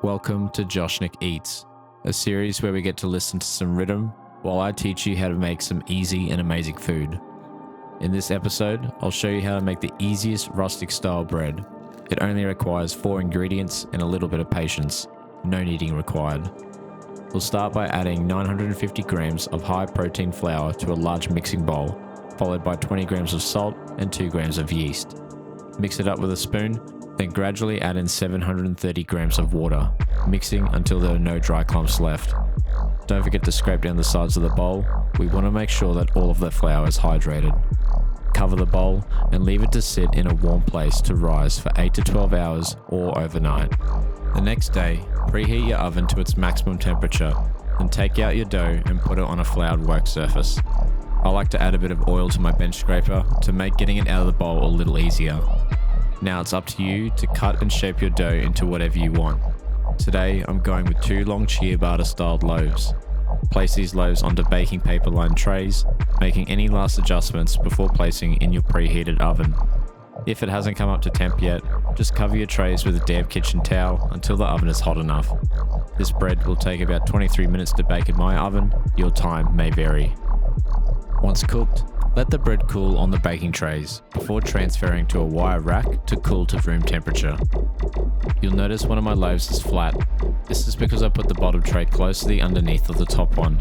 Welcome to Joshnik Eats, a series where we get to listen to some Riddim while I teach you how to make some easy and amazing food. In this episode, I'll show you how to make the easiest rustic style bread. It only requires 4 ingredients and a little bit of patience. No kneading required. We'll start by adding 950 grams of high protein flour to a large mixing bowl, followed by 20 grams of salt and 2 grams of yeast. Mix it up with a spoon, then gradually add in 730 grams of water, mixing until there are no dry clumps left. Don't forget to scrape down the sides of the bowl. We want to make sure that all of the flour is hydrated. Cover the bowl and leave it to sit in a warm place to rise for 8 to 12 hours or overnight. The next day, preheat your oven to its maximum temperature, then take out your dough and put it on a floured work surface. I like to add a bit of oil to my bench scraper to make getting it out of the bowl a little easier. Now it's up to you to cut and shape your dough into whatever you want. Today I'm going with 2 long ciabatta styled loaves. Place these loaves onto baking paper lined trays, making any last adjustments before placing in your preheated oven. If it hasn't come up to temp yet, just cover your trays with a damp kitchen towel until the oven is hot enough. This bread will take about 23 minutes to bake in my oven. Your time may vary. Once cooked, let the bread cool on the baking trays before transferring to a wire rack to cool to room temperature. You'll notice one of my loaves is flat. This is because I put the bottom tray close to the underneath of the top one.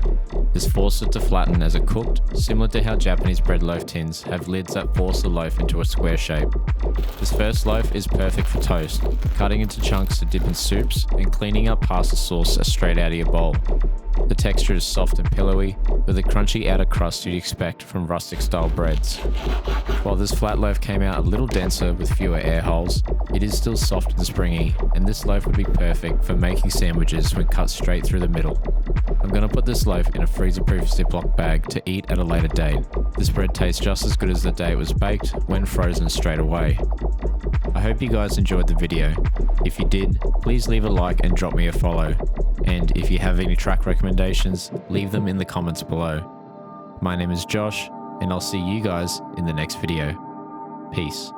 This forces it to flatten as it cooked, similar to how Japanese bread loaf tins have lids that force the loaf into a square shape. This first loaf is perfect for toast, cutting into chunks to dip in soups and cleaning up pasta sauce straight out of your bowl. The texture is soft and pillowy, with a crunchy outer crust you'd expect from rustic style breads. While this flat loaf came out a little denser with fewer air holes, it is still soft and springy, and this loaf would be perfect for making sandwiches when cut straight through the middle. I'm going to put this loaf in a freezer-proof Ziploc bag to eat at a later date. This bread tastes just as good as the day it was baked when frozen straight away. I hope you guys enjoyed the video. If you did, please leave a like and drop me a follow. And if you have any track recommendations, leave them in the comments below. My name is Josh, and I'll see you guys in the next video. Peace.